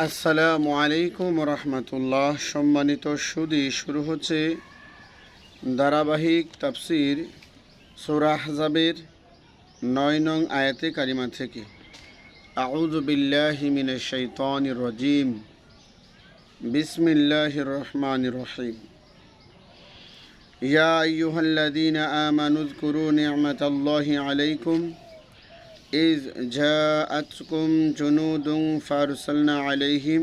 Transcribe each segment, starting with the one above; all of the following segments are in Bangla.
আসসালামু আলাইকুম রহমতুল্লাহ। সম্মানিত সুদী, শুরু হচ্ছে ধারাবাহিক তাফসির সূরা আহজাবের ৯ নং আয়াতে কারিমা থেকে। আউযু বিল্লাহি মিনাশ শাইতানির রাজিম। বিসমিল্লাহির রহমানির রহিম। ইয়া আইয়ুহাল্লাযীনা আমানু যকুরু নি'মাতাল্লাহি আলাইকুম إذ جاءتكم جنود فأرسلنا عليهم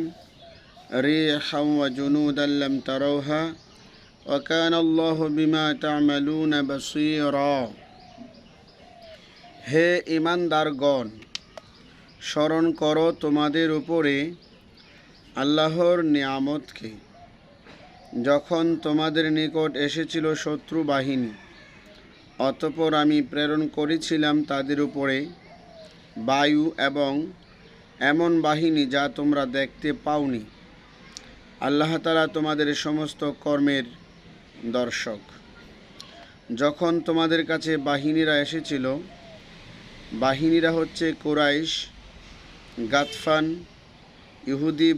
ريحا وجنودا لم تروها وكان الله بما تعملون بصيرا। হে ঈমানদারগণ, স্মরণ করো তোমাদের উপরে আল্লাহর নিয়ামতকে, যখন তোমাদের নিকট এসেছিল শত্রু বাহিনী, অতঃপর আমি প্রেরণ করেছিলাম তাদের উপরে বায়ু এবং এমন বাহিনী যা তোমরা দেখতে পাওনি। আল্লাহ তাআলা তোমাদের সমস্ত কর্মের দর্শক। যখন তোমাদের কাছে বাহিনীরা এসেছিল, বাহিনীরা হচ্ছে কুরাইশ, গাতফান, ইহুদি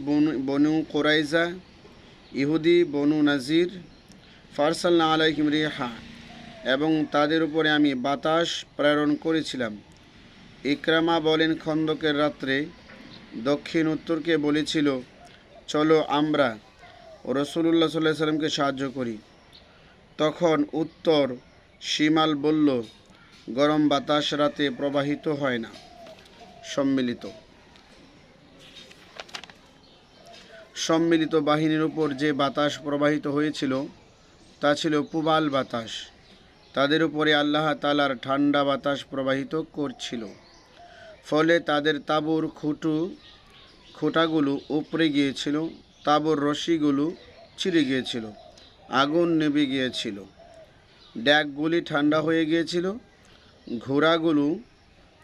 বনু কুরাইজা, ইহুদি বনু নাজির, ফারসালনা আলাইহিম রিহা, এবং তাদের উপরে আমি বাতাস প্রেরণ করেছিলাম। ইকরামা বলেন, খন্দকের রাত্রে দক্ষিণ উত্তরকে বলেছিল, চলো আমরা রাসূলুল্লাহ সাল্লাল্লাহু আলাইহি সাল্লামকে সাহায্য করি। তখন উত্তর শিমাল বলল, গরম বাতাস রাতে প্রবাহিত হয় না। সম্মিলিত বাহিনীর উপর যে বাতাস প্রবাহিত হয়েছিল তা ছিল পুবাল বাতাস। তাদের উপরে আল্লাহ তাআলার ঠান্ডা বাতাস প্রবাহিত করছিল, ফলে তাদের তাঁবুর খুঁটাগুলো উপড়ে গিয়েছিল, তাঁবুর রশিগুলো ছিঁড়ে গিয়েছিল, আগুন নেভে গিয়েছিল, ড্যাকগুলি ঠান্ডা হয়ে গিয়েছিল, ঘোড়াগুলো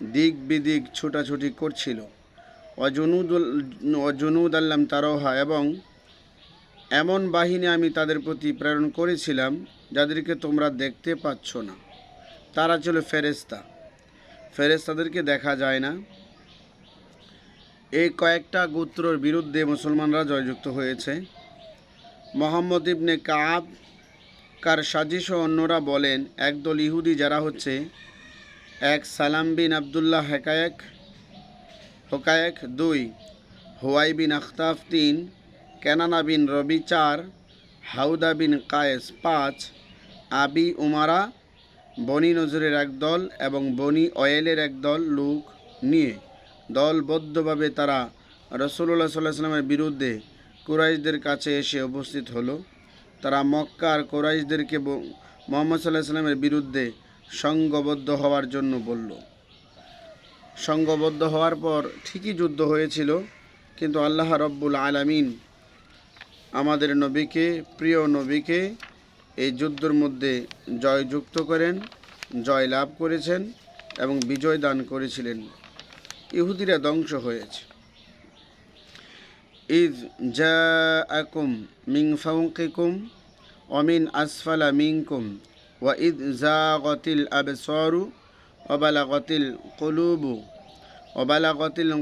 দিক বিদিক ছুটাছুটি করছিল। অজুনুদ আল্লাম তারোহা, এবং এমন বাহিনী আমি তাদের প্রতি প্রেরণ করেছিলাম যাদেরকে তোমরা দেখতে পাচ্ছ না। তারা ছিল ফেরেশতা, ফেরেশতাদেরকে দেখা যায় না। এই কয়েকটা গোত্রর বিরুদ্ধে মুসলমানরা জয়যুক্ত হয়েছে। মুহাম্মদ ইবনে কাব কার সাজিশ ও অন্যরা বলেন, একদল ইহুদি যারা হচ্ছে ১ সালাম বিন আবদুল্লাহ হোকায়েক, ২ হুয়াই বিন আখতাফ, ৩ কেনানা বিন রবি, ৪ হাউদা বিন কায়েস, ৫ আবি উমারা বনি নজরের একদল এবং বনি অয়েলের একদল লোক নিয়ে দলবদ্ধভাবে তারা রাসূলুল্লাহ সাল্লাল্লাহু আলাইহি ওয়াসাল্লামের বিরুদ্ধে কুরাইশদের কাছে এসে উপস্থিত হলো। তারা মক্কার কুরাইশদেরকে মুহাম্মদ সাল্লাল্লাহু আলাইহি ওয়াসাল্লামের বিরুদ্ধে সংঘবদ্ধ হওয়ার জন্য বলল। সংঘবদ্ধ হওয়ার পর ঠিকই যুদ্ধ হয়েছিল, কিন্তু আল্লাহ রব্বুল আলামিন আমাদের নবীকে, প্রিয় নবীকে এই যুদ্ধের মধ্যে জয়যুক্ত করেন, জয় লাভ করেছেন এবং বিজয় দান করেছিলেন। ইহুদিরা ধ্বংস হয়েছে। ইয জাআকুম মিন ফাওকিকুম ওয়া মিন আসফালা মিনকুম ওয়া ইয যাগাতিল আবসারু ওয়া বালাগাতিল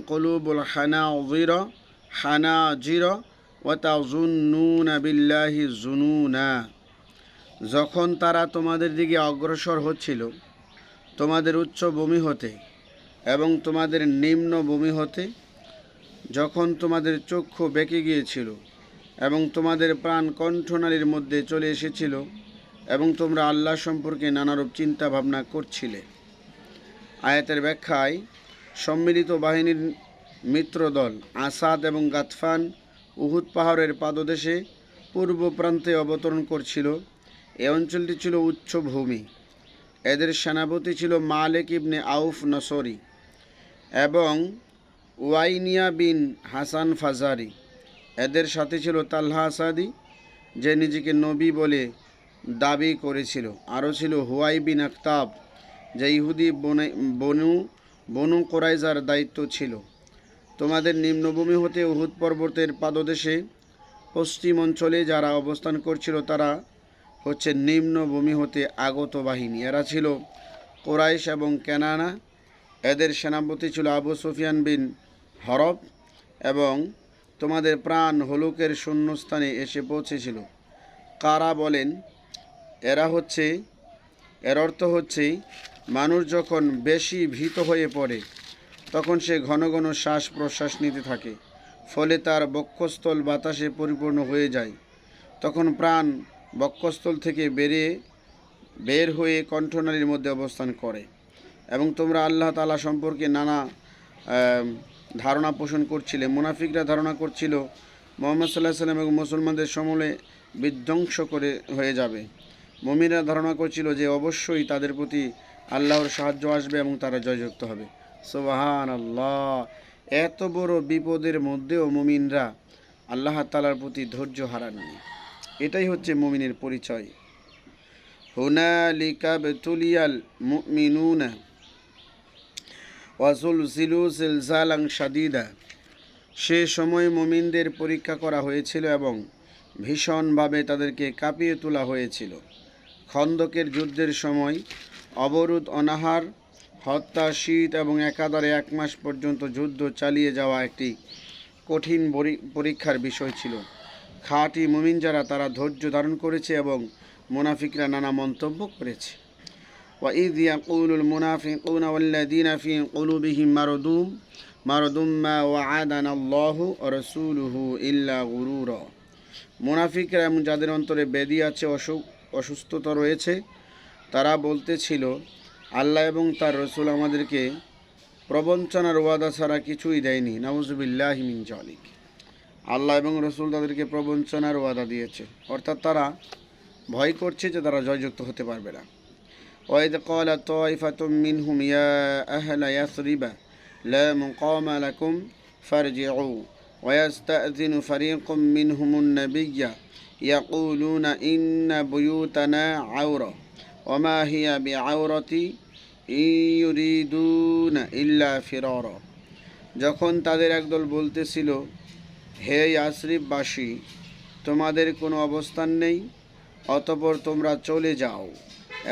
কুলুবুল হানাজিরা ওয়া তাযুন্নুনা বিল্লাহি যুনুনা। যখন তারা তোমাদের দিকে অগ্রসর হচ্ছিল, তোমাদের উচ্চ ভূমি হতে এবং তোমাদের নিম্ন ভূমি হতে, যখন তোমাদের চক্ষু বেঁকে গিয়েছিল এবং তোমাদের প্রাণ কণ্ঠনালীর মধ্যে চলে এসেছিল এবং তোমরা আল্লাহ সম্পর্কে নানারূপ চিন্তা ভাবনা করছিলে। আয়াতের ব্যাখ্যায়, সম্মিলিত বাহিনীর মিত্রদল আসাদ এবং গাতফান উহুদ পাহাড়ের পাদদেশে পূর্ব প্রান্তে অবতরণ করছিল। এ অঞ্চলটি ছিল উচ্চ ভূমি। এদের সেনাপতি ছিল মালিক ইবনে আউফ নসরি এবং ওয়াইনিয়া বিন হাসান ফাজারি। এদের সাথে ছিল তালহা আসাদি, যে নিজেকে নবী বলে দাবি করেছিল। আরও ছিল হুয়াই বিন আখতাব, যে ইহুদি বনু কুরাইজার দায়িত্ব ছিল। তোমাদের নিম্নভূমি হতে উহুদ পর্বতের পাদদেশে পশ্চিম অঞ্চলে যারা অবস্থান করছিল তারা হচ্ছে নিম্নভূমি হতে আগত বাহিনী। এরা ছিল কুরাইশ এবং কেনানা। এদের সেনাপতি ছিল আবু সুফিয়ান বিন হরব এবং তোমাদের প্রাণ হলুকের শূন্যস্থানে এসে পৌঁছেছিল। কারা বলেন, এর অর্থ হচ্ছে মানুষ যখন বেশি ভীত হয়ে পড়ে তখন সে ঘন ঘন শ্বাস প্রশ্বাস নিতে থাকে, ফলে তার বক্ষস্থল বাতাসে পরিপূর্ণ হয়ে যায়। তখন প্রাণ বক্ষস্থল থেকে বের হয়ে কণ্ঠনালীর মধ্যে অবস্থান করে। এবং তোমরা আল্লাহ তাআলা সম্পর্কে নানা ধারণা পোষণ করছিলে। মুনাফিকরা ধারণা করছিল মুহাম্মদ সাল্লাল্লাহু আলাইহি ওয়াসাল্লাম এবং মুসলমানদের সমূলে বিধ্বংস হয়ে যাবে। মুমিনরা ধারণা করছিল যে অবশ্যই তাদের প্রতি আল্লাহর সাহায্য আসবে এবং তারা জয়যুক্ত হবে। সুবহানাল্লাহ! এত বড় বিপদের মধ্যেও মুমিনরা আল্লাহ তাআলার প্রতি ধৈর্য হারাননি। এটাই হচ্ছে মুমিনের পরিচয়। হুনালিকা বিতুলিয়াল মুমিনুনা ওয়া যুলজিলু জিলজালান শাদীদা। সে সময় মুমিনদের পরীক্ষা করা হয়েছিল এবং ভীষণভাবে তাদেরকে কাঁপিয়ে তোলা হয়েছিল। খন্দকের যুদ্ধের সময় অবরোধ, অনাহার, হত্যা, শীত এবং একাধারে 1 মাস পর্যন্ত যুদ্ধ চালিয়ে যাওয়া একটি কঠিন পরীক্ষার বিষয় ছিল। খাঁটি মুমিন যারা, তারা ধৈর্য ধারণ করেছে এবং মুনাফিকরা নানা মন্তব্য করেছে। وَإِذْ يَقُولُ الْمُنَافِقُونَ وَالَّذِينَ فِي قُلُوبِهِم مَرَضٌ مَّا وَعَدَنَا اللَّهُ وَرَسُولُهُ إِلَّا غُرُورًا। মুনাফিকরা এবং যাদের অন্তরে ব্যাধি আছে, অসুস্থতা রয়েছে, তারা বলতেছিল, আল্লাহ এবং তার রসুল আমাদেরকে প্রবঞ্চনার ওয়াদা ছাড়া কিছুই দেয়নি। নাউযুবিল্লাহি মিন যালিক। আল্লাহ এবং রসুল তাদেরকে প্রবঞ্চনার ওয়াদা দিয়েছে, অর্থাৎ তারা ভয় করছে যে তারা জয়যুক্ত হতে পারবে না। وَإِذْ قَالَ طَائِفَةٌ مِّنْهُمْ يَا أَهْلَ يَثْرِبَ لَا مُقَامَ لَكُمْ فَارْجِعُوا وَيَسْتَأْذِنُ فَرِيقٌ مِّنْهُمُ النَّبِيَّ يَقُولُونَ إِنَّ بُيُوتَنَا عَوْرَةٌ وَمَا هِيَ بِعَوْرَةٍ إِن يُرِيدُونَ إِلَّا فِرَارًا। যখন তাদের একদল বলতেছিল, হে ইয়াসরিববাসী, তোমাদের কোনো অবস্থান নেই, অতঃপর তোমরা চলে যাও।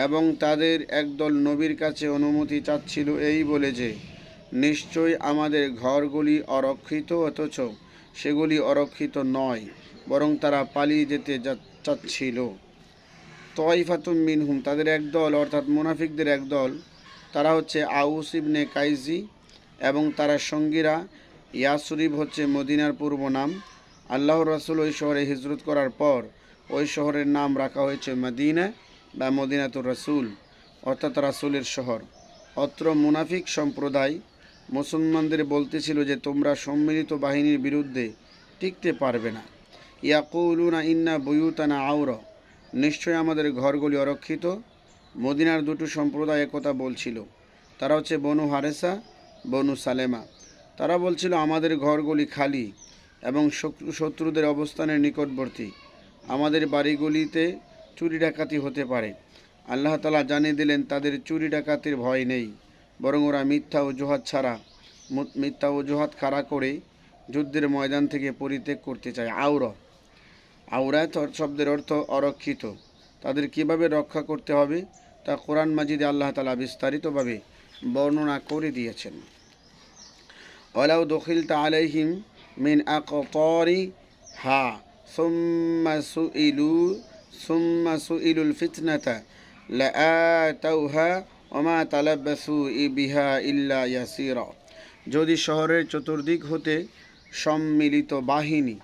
এবং তাদের একদল নবীর কাছে অনুমতি চাচ্ছিল এই বলে যে, নিশ্চয়ই আমাদের ঘরগুলি অরক্ষিত, অথচ সেগুলি অরক্ষিত নয়, বরং তারা পালিয়ে যেতে চাচ্ছিল। তাইফাতুম মিনহুম, তাদের একদল অর্থাৎ মুনাফিকদের একদল, তারা হচ্ছে আউস ইবনে কাইজি এবং তার সঙ্গীরা। ইয়াসরিব হচ্ছে মদিনার পূর্ব নাম। আল্লাহর রাসূল ওই শহরে হিজরত করার পর ওই শহরের নাম রাখা হয়েছে মদিনা বা মদিনাতুর রাসূল, অর্থাৎ রাসূলের শহর। অত্র মুনাফিক সম্প্রদায় মুসলমানদের বলতেছিল যে তোমরা সম্মিলিত বাহিনীর বিরুদ্ধে টিকতে পারবে না। ইয়াকুলুনা ইন্না বুয়ুতানা আওরা, নিশ্চয় আমাদের ঘরগুলি অরক্ষিত। মদিনার দুটো সম্প্রদায় একথা বলছিল। তারা হচ্ছে বনু হারেসা, বনু সালেমা। তারা বলছিল আমাদের ঘরগুলি খালি এবং শত্রুদের অবস্থানের নিকটবর্তী, আমাদের বাড়িগুলিতে চুরি ডাকাতি হতে পারে। আল্লাহ তাআলা জানিয়ে দিলেন তাদের চুরি ডাকাতির ভয় নেই, বরং ওরা মিথ্যা অজুহাত খাড়া করে যুদ্ধের ময়দান থেকে পরিত্যাগ করতে চায়। আওরাত শব্দের অর্থ অরক্ষিত। তাদের কিভাবে রক্ষা করতে হবে তা কোরআন মাজিদে আল্লাহ তাআলা বিস্তারিতভাবে বর্ণনা করে দিয়েছেন। ওয়ালাউ দুখিলতা আলাইহিম মিন আকতারিহা সুম্মা সুইলুল ফিতনাতা লাআতাউহা ওমা তালাব্বাসু বিহা ইল্লা ইয়াসিরা। যদি শহরের চতুর্দিক হতে সম্মিলিত বাহিনী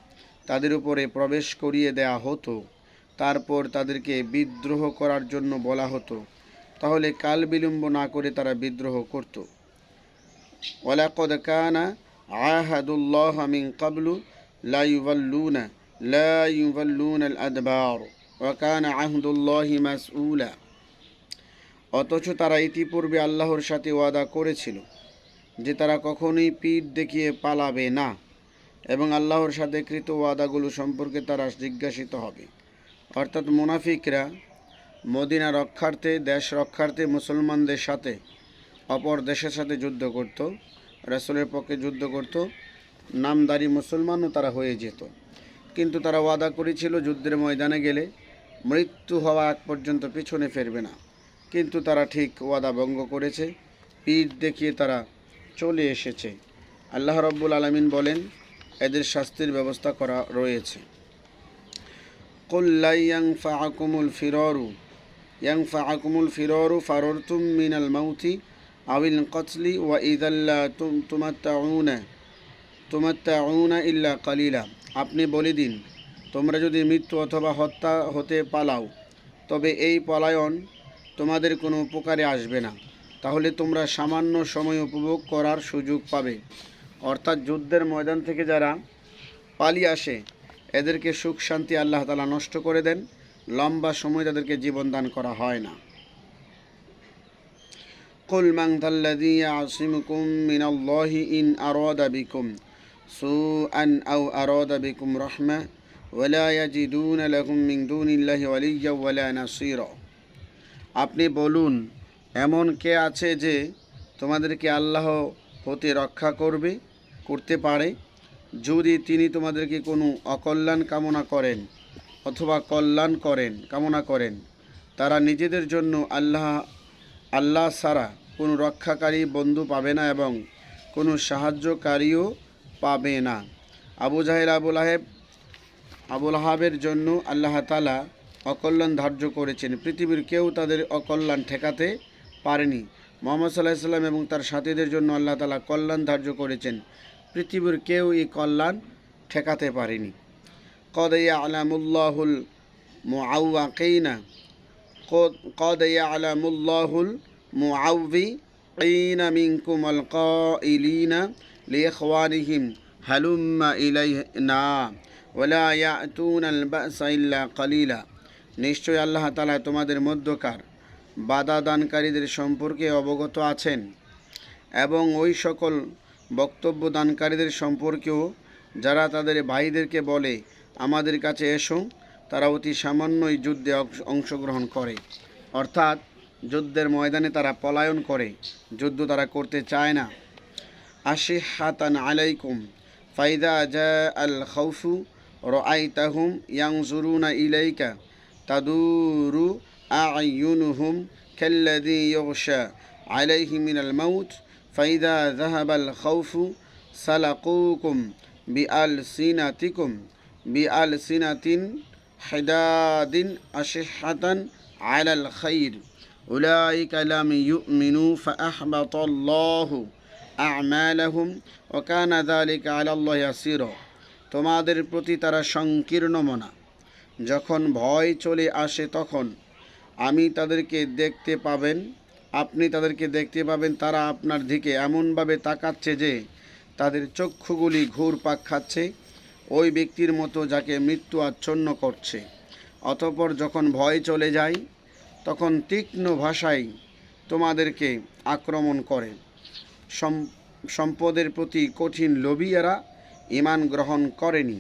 তাদের উপরে প্রবেশ করিয়ে দেয়া হতো, তারপর তাদেরকে বিদ্রোহ করার জন্য বলা হতো, তাহলে কাল বিলম্ব না করে তারা বিদ্রোহ করত। ওয়ালাকাদ কানা আহাদুল্লাহ মিন ক্বাবলু লা ইউওয়াল্লুনা আল আদবার ওয়া কানা আহদুল্লাহি মাসউলা। অথচ তারা ইতিপূর্বে আল্লাহর সাথে ওয়াদা করেছিল যে তারা কখনোই পিঠ দেখিয়ে পালাবে না, এবং আল্লাহর সাথে কৃত ওয়াদাগুলো সম্পর্কে তারা জিজ্ঞাসিত হবে। অর্থাৎ মুনাফিকরা মদিনা রক্ষার্থে, দেশ রক্ষার্থে মুসলমানদের সাথে অপর দেশের সাথে যুদ্ধ করত, রাসূলের পক্ষে যুদ্ধ করত, নামদারি মুসলমানও তারা হয়ে যেত। কিন্তু তারা ওয়াদা করেছিল যুদ্ধের ময়দানে গেলে মৃত্যু হওয়া আগ পর্যন্ত পিছনে ফিরবে না। কিন্তু তারা ঠিক ওয়াদা ভঙ্গ করেছে, পিঠ দেখিয়ে তারা চলে এসেছে। আল্লাহ রাব্বুল আলামিন বলেন, এদের শাস্তির ব্যবস্থা করা রয়েছে। কুল লা ইয়ানফাআকুমুল ফিরারু ফারারতুম মিনাল মাউতি আউল কতলি ওয়া ইযা লা তুমাত্তাউনা ইল্লা কালিলা। আপনি বলে দিন, তোমরা যদি মৃত্যু অথবা হত্যা হতে পালাও, তবে এই পলায়ন তোমাদের কোনো উপকারে আসবে না, তাহলে তোমরা সামান্য সময় উপভোগ করার সুযোগ পাবে। অর্থাৎ যুদ্ধের ময়দান থেকে যারা পালিয়ে আসে এদেরকে সুখ শান্তি আল্লাহ তাআলা নষ্ট করে দেন, লম্বা সময় তাদেরকে জীবন দান করা হয় না। কুল মান যাল্লাযী ইয়াসিমুকুম মিনাল্লাহি ইন আরাদা বিকুম সুআন আও আরাদা বিকুম রাহমা ওয়া লা ইয়াজিদুনা লাকুম মিন দুনিল্লাহি ওয়ালিয়্যা ওয়া লা নাসীরা। আপনি বলুন, এমন কে আছে যে তোমাদেরকে আল্লাহ হতে রক্ষা করতে পারে, যদি তিনি তোমাদেরকে কোনো অকল্যাণ কামনা করেন অথবা কল্যাণ কামনা করেন। তারা নিজেদের জন্য আল্লাহ ছাড়া কোনো রক্ষাকারী বন্ধু পাবে না এবং কোনো সাহায্যকারীও পাবে না। আবু জাহেল আবুল আহাবের জন্য আল্লাহ তাআলা অকল্যাণ ধার্য করেছেন, পৃথিবীর কেউ তাদের অকল্যাণ ঠেকাতে পারেনি। মুহাম্মদ সাল্লাল্লাহু আলাইহি ওয়াসাল্লাম এবং তার সাথীদের জন্য আল্লাহ তাআলা কল্যাণ ধার্য করেছেন, পৃথিবীর কেউ এই কল্যাণ ঠেকাতে পারেনি। قد يعلم الله المعوقين منكم القائلين لإخوانهم هلم إلينا ولا يأتون البأس إلا قليلا। নিশ্চয় আল্লাহ তাআলা তোমাদের মধ্যকার বাধা দানকারীদের সম্পর্কে অবগত আছেন এবং ওই সকল বক্তব্য দানকারীদের সম্পর্কেও যারা তাদের ভাইদেরকে বলে আমাদের কাছে এসো, তারা অতি সামান্যই যুদ্ধে অংশগ্রহণ করে। অর্থাৎ যুদ্ধের ময়দানে তারা পলায়ন করে, যুদ্ধ তারা করতে চায় না। আশিহাতান আলাইকুম ফাইদা জাআল খাউফু রাআইতাহুম ইয়ানজুরুনা ইলাইকা তাদুরু আ'য়ুনুহুম কাল্লাযী ইগশা আলাইহি মিনাল মাউত ফাইদা যাহাবাল খাউফু সালাকুকুম বিআলসিনাতিন হিদাদিন আশিহাতান আলাল খাইর উলাইকা লাম ইউমিনু ফাআহবাতাল্লাহু আ'মালাহুম ওয়া কানা যালিকা আলাল্লাহি ইয়াসীরা। তোমাদের প্রতি তারা সংকীর্ণ মনা, যখন ভয় চলে আসে তখন আপনি তাদেরকে দেখতে পাবেন তারা আপনার দিকে এমনভাবে তাকাচ্ছে যে তাদের চক্ষুগুলি ঘুরপাক খাচ্ছে, ওই ব্যক্তির মতো যাকে মৃত্যু আচ্ছন্ন করছে। অতঃপর যখন ভয় চলে যায় তখন তীক্ষ্ণ ভাষায় তোমাদেরকে আক্রমণ করে। সম্পদের প্রতি কঠিন লোভী এরা ঈমান গ্রহণ করেনি।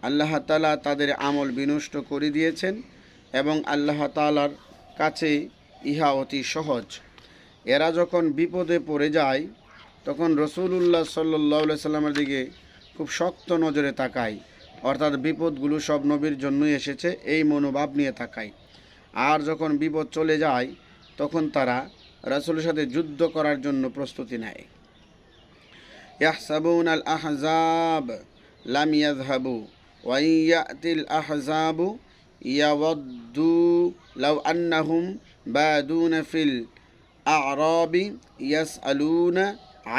আল্লাহ তাআলা তাদের আমল বিনষ্ট করে দিয়েছেন এবং আল্লাহ তাআলার কাছে ইহা অতি সহজ। এরা যখন বিপদে পড়ে যায় তখন রাসূলুল্লাহ সাল্লাল্লাহু আলাইহি সাল্লামের দিকে খুব শক্ত নজরে তাকায়, অর্থাৎ বিপদগুলো সব নবীর জন্যই এসেছে এই মনোভাব নিয়ে তাকায়। আর যখন বিপদ চলে যায় তখন তারা রাসূলের সাথে যুদ্ধ করার জন্য প্রস্তুতি নেয়। ইয়াহসাবুনাল আহজাব লাম ইয়াযহাবু ওয়া ইয়াতিল আহজাবু ইয়াওয়াদ্দু লাউ আন্নাহুম বাদুনা ফিল আ'রাবি ইয়াসআলুনা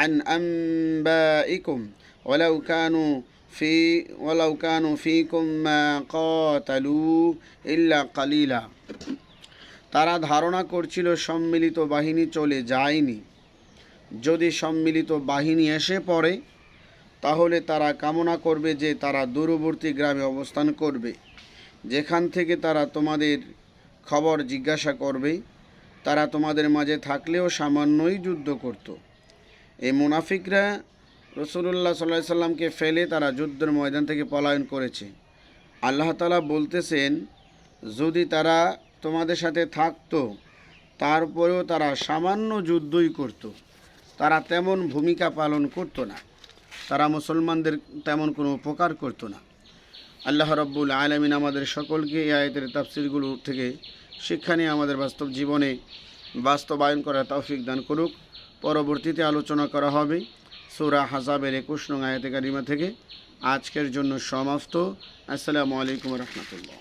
আন আনবাইকুম ওয়ালাউ কানু ফীকুম মা কাতালু ইল্লা কালিলা। তারা ধারণা করছিল সম্মিলিত বাহিনী চলে যায়নি। যদি সম্মিলিত বাহিনী এসে পড়ে তাহলে তারা কামনা করবে যে তারা দূরবর্তী গ্রামে অবস্থান করবে, যেখান থেকে তারা তোমাদের খবর জিজ্ঞাসা করবে। তারা তোমাদের মাঝে থাকলেও সামান্যই যুদ্ধ করত। এই মুনাফিকরা রাসূলুল্লাহ সাল্লাল্লাহু আলাইহি সাল্লামকে ফেলে তারা যুদ্ধের ময়দান থেকে পলায়ন করেছে। আল্লাহ তাআলা বলতেছেন, যদি তারা তোমাদের সাথে থাকতো তারপরেও তারা সামান্য যুদ্ধই করত, তারা তেমন ভূমিকা পালন করত না, তারা মুসলমানদের তেমন কোনো উপকার করত না। আল্লাহ রাব্বুল আলামিন আমাদের সকলকে এই আয়াতের তাফসীরগুলো থেকে শিক্ষা নিয়ে আমাদের বাস্তব জীবনে বাস্তবায়ন করার তৌফিক দান করুক। পরবর্তীতে আলোচনা করা হবে সূরা আহজাবের 21 নং আয়াতে কারিমা থেকে। আজকের জন্য সমাপ্ত। আসসালামু আলাইকুম রহমতুল্লাহ।